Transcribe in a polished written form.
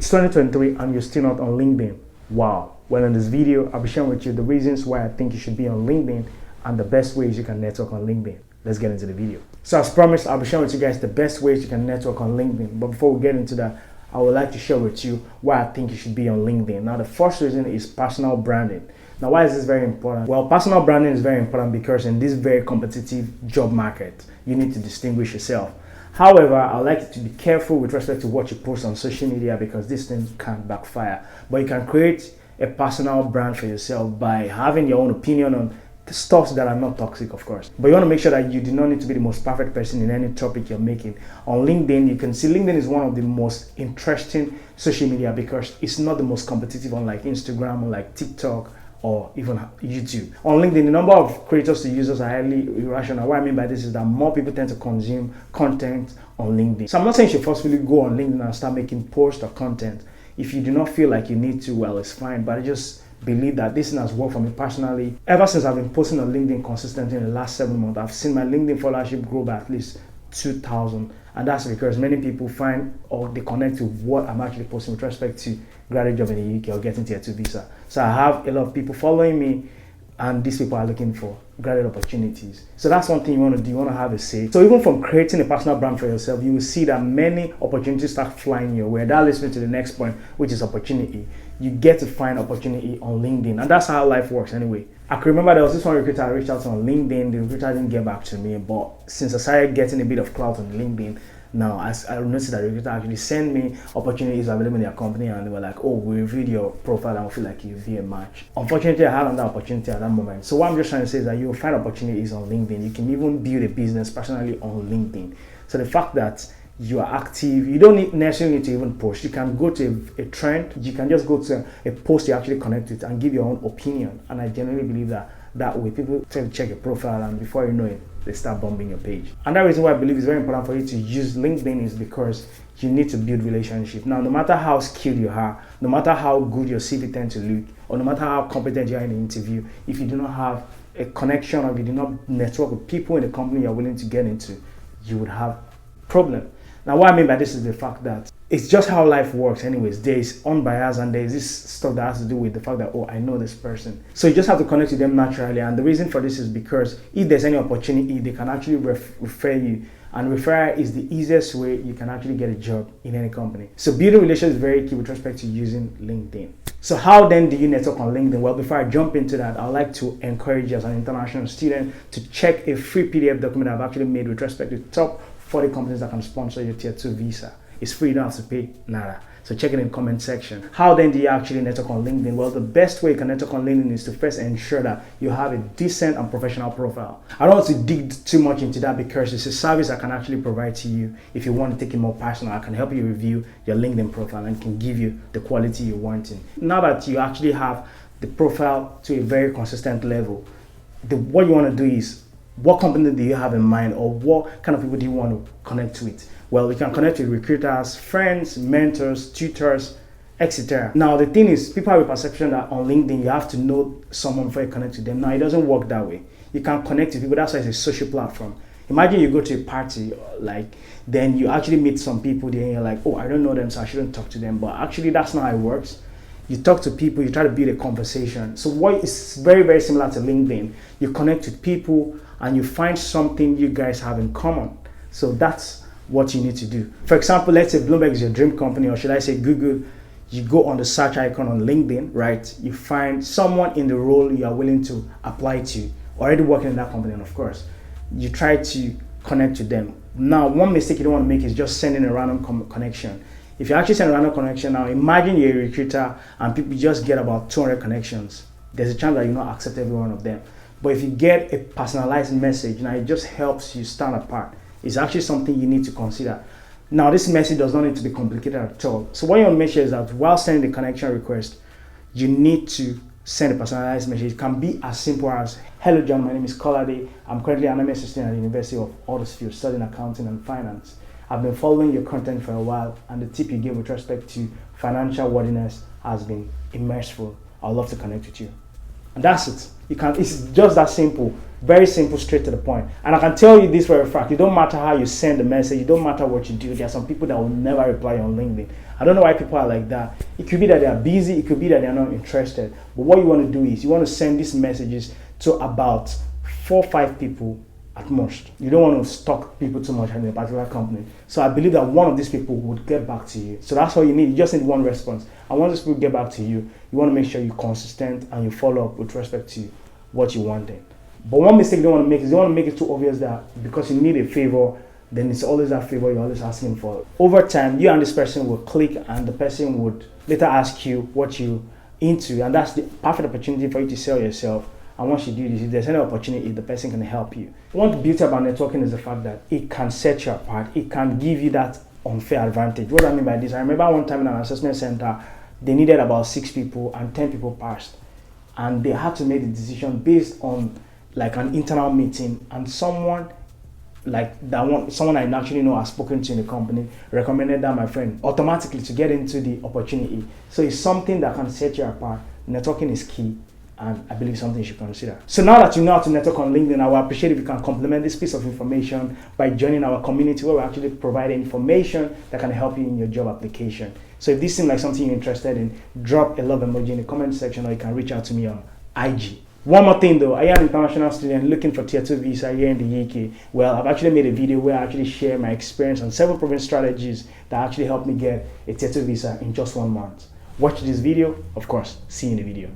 It's 2023 and you're still not on LinkedIn. Wow. Well, in this video, I'll be sharing with you the reasons why I think you should be on LinkedIn and the best ways you can network on LinkedIn. Let's get into the video. So as promised, I'll be sharing with you guys the best ways you can network on LinkedIn. But before we get into that, I would like to share with you why I think you should be on LinkedIn. Now, the first reason is personal branding. Now, why is this very important? Well, personal branding is very important because in this very competitive job market, you need to distinguish yourself. However, I like you to be careful with respect to what you post on social media because this thing can backfire. But you can create a personal brand for yourself by having your own opinion on the stuff that are not toxic, of course. But you want to make sure that you do not need to be the most perfect person in any topic you're making. On LinkedIn, you can see LinkedIn is one of the most interesting social media because it's not the most competitive unlike Instagram or like TikTok or even YouTube. On LinkedIn, the number of creators to users are highly irrational. What I mean by this is that more people tend to consume content on LinkedIn. So I'm not saying you should forcefully go on LinkedIn and start making posts or content. If you do not feel like you need to, well, it's fine. But I just believe that this thing has worked for me personally. Ever since I've been posting on LinkedIn consistently in the last 7 months, I've seen my LinkedIn followership grow by at least 2,000. And that's because many people find or they connect to what I'm actually posting with respect to graduate job in the UK or getting tier 2 visa. So I have a lot of people following me and these people are looking for graduate opportunities. So that's one thing you want to do. You want to have a say. So even from creating a personal brand for yourself, you will see that many opportunities start flying your way. That leads me to the next point, which is opportunity. You get to find opportunity on LinkedIn. And that's how life works anyway. I can remember there was this one recruiter I reached out to on LinkedIn. The recruiter didn't get back to me. But since I started getting a bit of clout on LinkedIn, now I noticed that the recruiter actually sent me opportunities available in their company and they were like, oh, we reviewed your profile and we feel like you'd be a match. Unfortunately, I had another opportunity at that moment. So what I'm just trying to say is that you'll find opportunities on LinkedIn. You can even build a business personally on LinkedIn. So the fact that you are active, you don't necessarily need to even post. You can go to a trend, you can just go to a post you actually connect with and give your own opinion. And I generally believe that way people tend to check your profile and before you know it, they start bombing your page. Another reason why I believe it's very important for you to use LinkedIn is because you need to build relationships. Now, no matter how skilled you are, no matter how good your CV tends to look, or no matter how competent you are in the interview, if you do not have a connection or if you do not network with people in the company you're willing to get into, you would have a problem. Now, what I mean by this is the fact that it's just how life works anyways. There's unbiased and there's this stuff that has to do with the fact that, oh, I know this person. So you just have to connect with them naturally. And the reason for this is because if there's any opportunity, they can actually refer you. And referral is the easiest way you can actually get a job in any company. So building relations is very key with respect to using LinkedIn. So how then do you network on LinkedIn? Well, before I jump into that, I'd like to encourage you as an international student to check a free PDF document I've actually made with respect to top 40 companies that can sponsor your tier 2 visa. It's free, you don't have to pay nada. So check it in the comment section. How then do you actually network on LinkedIn? Well, the best way you can network on LinkedIn is to first ensure that you have a decent and professional profile. I don't want to dig too much into that because it's a service I can actually provide to you. If you want to take it more personal, I can help you review your LinkedIn profile and can give you the quality you're wanting. Now that you actually have the profile to a very consistent level, what you want to do is, what company do you have in mind or what kind of people do you want to connect with? Well, you can connect with recruiters, friends, mentors, tutors, etc. Now, the thing is, people have a perception that on LinkedIn, you have to know someone before you connect with them. Now, it doesn't work that way. You can connect with people. That's why it's a social platform. Imagine you go to a party, then you actually meet some people there and you're like, oh, I don't know them, so I shouldn't talk to them. But actually, that's not how it works. You talk to people, you try to build a conversation. So what is very, very similar to LinkedIn, you connect with people and you find something you guys have in common. So that's what you need to do. For example, let's say Bloomberg is your dream company, or should I say Google. You go on the search icon on LinkedIn, right? You find someone in the role you are willing to apply to, already working in that company, and of course, you try to connect to them. Now, one mistake you don't want to make is just sending a random connection. If you actually send a random connection, now imagine you're a recruiter and people just get about 200 connections. There's a chance that you not accept every one of them. But if you get a personalized message, now it just helps you stand apart. It's actually something you need to consider. Now, this message does not need to be complicated at all. So what you want to make sure is that while sending the connection request, you need to send a personalized message. It can be as simple as, hello John, my name is Kolade. I'm currently an MSc student at the University of Huddersfield studying accounting and finance. I've been following your content for a while and the tip you gave with respect to financial worthiness has been immerseful. I'd love to connect with you. And that's it. It's just that simple. Very simple, straight to the point. And I can tell you this for a fact, it don't matter how you send the message, it don't matter what you do, there are some people that will never reply on LinkedIn. I don't know why people are like that. It could be that they are busy, it could be that they are not interested. But what you want to do is you want to send these messages to about 4 or 5 people at most. You don't want to stalk people too much in a particular company. So I believe that one of these people would get back to you. So that's all you need. You just need one response. And once these people get back to you, you want to make sure you're consistent and you follow up with respect to what you want then. But one mistake you don't want to make is you don't want to make it too obvious that because you need a favor, then it's always that favor you're always asking for. Over time, you and this person will click and the person would later ask you what you into, and that's the perfect opportunity for you to sell yourself. And once you do this, if there's any opportunity, the person can help you. One beauty about networking is the fact that it can set you apart. It can give you that unfair advantage. What do I mean by this? I remember one time in an assessment center, they needed about 6 people and 10 people passed. And they had to make the decision based on like an internal meeting, and someone I actually know has spoken to in the company recommended that my friend automatically to get into the opportunity. So it's something that can set you apart. Networking is key, and I believe something you should consider. So now that you know how to network on LinkedIn, I would appreciate if you can complement this piece of information by joining our community where we actually provide information that can help you in your job application. So if this seems like something you're interested in, drop a love emoji in the comment section, or you can reach out to me on IG. One more thing though, I am an international student looking for Tier 2 visa here in the UK. Well, I've actually made a video where I actually share my experience on 7 proven strategies that actually helped me get a Tier 2 visa in just 1 month. Watch this video, of course, see you in the video.